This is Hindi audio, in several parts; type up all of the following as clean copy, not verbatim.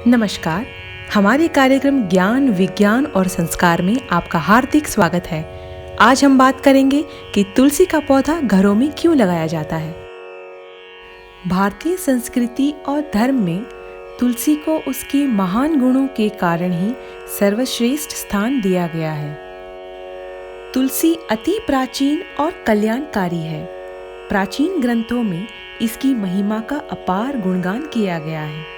नमस्कार। हमारे कार्यक्रम ज्ञान विज्ञान और संस्कार में आपका हार्दिक स्वागत है। आज हम बात करेंगे कि तुलसी का पौधा घरों में क्यों लगाया जाता है। भारतीय संस्कृति और धर्म में तुलसी को उसके महान गुणों के कारण ही सर्वश्रेष्ठ स्थान दिया गया है। तुलसी अति प्राचीन और कल्याणकारी है। प्राचीन ग्रंथों में इसकी महिमा का अपार गुणगान किया गया है।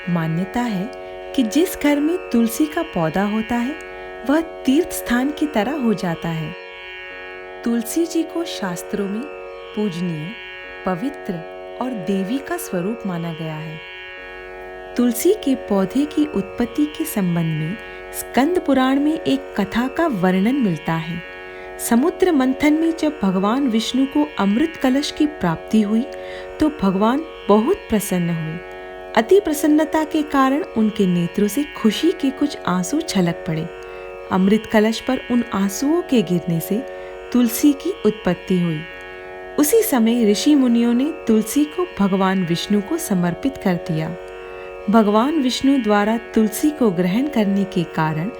मान्यता है कि जिस घर में तुलसी का पौधा होता है वह तीर्थ स्थान की तरह हो जाता है। तुलसी जी को शास्त्रों में पूजनीय, पवित्र और देवी का स्वरूप माना गया है। तुलसी के पौधे की उत्पत्ति के संबंध में स्कंद पुराण में एक कथा का वर्णन मिलता है। समुद्र मंथन में जब भगवान विष्णु को अमृत कलश की प्राप्ति हुई तो भगवान बहुत प्रसन्न हुए। अति प्रसन्नता के कारण उनके नेत्रों से खुशी के कुछ आंसू छलक पड़े। अमृत कलश पर उन आंसुओं के गिरने से तुलसी की उत्पत्ति हुई। उसी समय ऋषि मुनियों ने तुलसी को भगवान विष्णु को समर्पित कर दिया। भगवान विष्णु द्वारा तुलसी को ग्रहण करने के कारण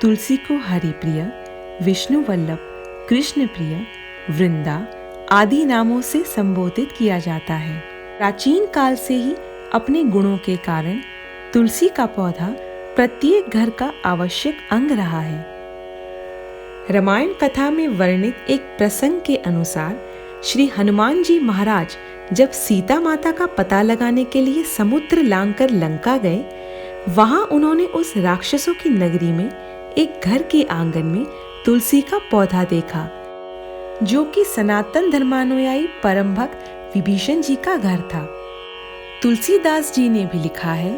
तुलसी को हरिप्रिय, विष्णु वल्लभ, कृष्ण प्रिय, वृंदा आदि नामों से संबोधित किया जाता है। प्राचीन काल से ही अपने गुणों के कारण तुलसी का पौधा प्रत्येक घर का आवश्यक अंग रहा है। रामायण कथा में वर्णित एक प्रसंग के अनुसार श्री हनुमान जी महाराज जब सीता माता का पता लगाने के लिए समुद्र लांघकर लंका गए, वहां उन्होंने उस राक्षसों की नगरी में एक घर के आंगन में तुलसी का पौधा देखा, जो कि सनातन धर्मानुयायी परम भक्त विभीषण जी का घर था। तुलसीदास जी ने भी लिखा है,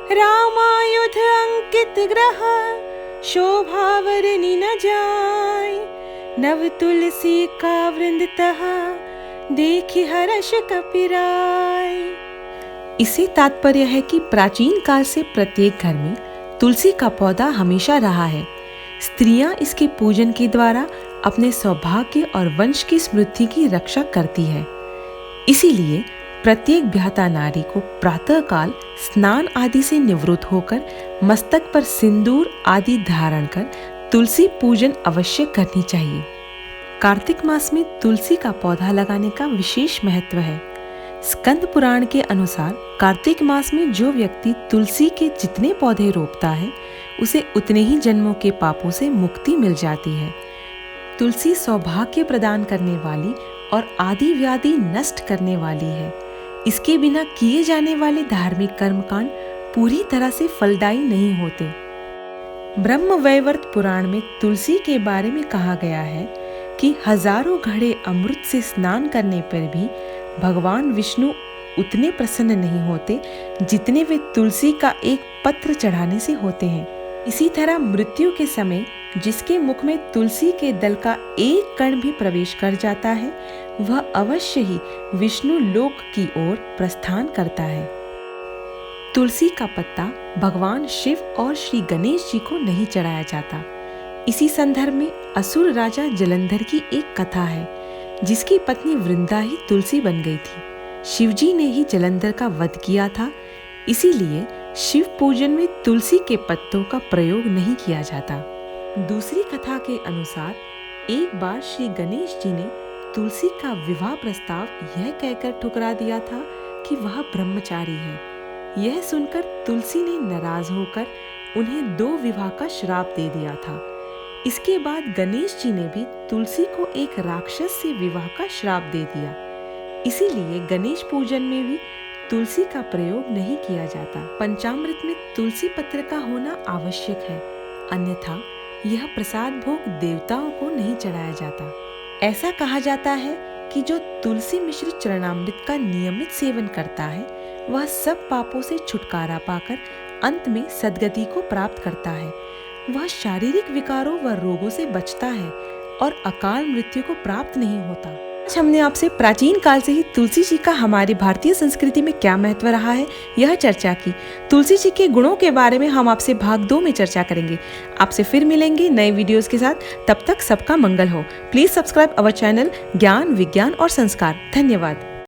रामायुध अंकित ग्रह शोभावरनि न जाय, नव तुलसी का वृंद तह देखि हर्ष कपिराय। इसे तात्पर्य है कि प्राचीन काल से प्रत्येक घर में तुलसी का पौधा हमेशा रहा है। स्त्रियां इसके पूजन के द्वारा अपने सौभाग्य और वंश की समृद्धि की रक्षा करती है। इसीलिए प्रत्येक ब्याहता नारी को प्रातः काल स्नान आदि से निवृत्त होकर मस्तक पर सिंदूर आदि धारण कर तुलसी पूजन अवश्य करनी चाहिए। कार्तिक मास में तुलसी का पौधा लगाने का विशेष महत्व है। स्कंद पुराण के अनुसार कार्तिक मास में जो व्यक्ति तुलसी के जितने पौधे रोपता है उसे उतने ही जन्मों के पापों से मुक्ति मिल जाती है। तुलसी सौभाग्य प्रदान करने वाली और आदि व्याधि नष्ट करने वाली है। इसके बिना किए जाने वाले धार्मिक कर्मकांड पूरी तरह से फलदायी नहीं होते। ब्रह्मवैवर्त पुराण में तुलसी के बारे में कहा गया है कि हजारों घड़े अमृत से स्नान करने पर भी भगवान विष्णु उतने प्रसन्न नहीं होते जितने वे तुलसी का एक पत्र चढ़ाने से होते हैं। इसी तरह मृत्यु के समय जिसके मुख में तुलसी के दल का एक कण भी प्रवेश कर जाता है वह अवश्य ही विष्णु लोक की ओर प्रस्थान करता है। तुलसी का पत्ता भगवान शिव और श्री गणेश जी को नहीं चढ़ाया जाता। इसी संदर्भ में असुर राजा जलंधर की एक कथा है, जिसकी पत्नी वृंदा ही तुलसी बन गई थी। शिवजी ने ही जलंधर का वध किया था, इसीलिए शिव पूजन में तुलसी के पत्तों का प्रयोग नहीं किया जाता। दूसरी कथा के अनुसार एक बार श्री गणेश जी ने तुलसी का विवाह प्रस्ताव यह कहकर ठुकरा दिया था कि वह ब्रह्मचारी है। यह सुनकर तुलसी ने नाराज होकर उन्हें 2 विवाह का श्राप दे दिया था। इसके बाद गणेश जी ने भी तुलसी को एक राक्षस से विवाह का श्राप दे दिया। इसीलिए गणेश पूजन में भी तुलसी का प्रयोग नहीं किया जाता। पंचामृत में तुलसी पत्र का होना आवश्यक है, अन्यथा यह प्रसाद भोग देवताओं को नहीं चढ़ाया जाता। ऐसा कहा जाता है कि जो तुलसी मिश्रित चरणामृत का नियमित सेवन करता है वह सब पापों से छुटकारा पाकर अंत में सद्गति को प्राप्त करता है। वह शारीरिक विकारों व रोगों से बचता है और अकाल मृत्यु को प्राप्त नहीं होता। आज हमने आपसे प्राचीन काल से ही तुलसी जी का हमारी भारतीय संस्कृति में क्या महत्व रहा है यह चर्चा की। तुलसी जी के गुणों के बारे में हम आपसे भाग 2 में चर्चा करेंगे। आपसे फिर मिलेंगे नए वीडियोस के साथ। तब तक सबका मंगल हो। प्लीज सब्सक्राइब अवर चैनल ज्ञान विज्ञान और संस्कार। धन्यवाद।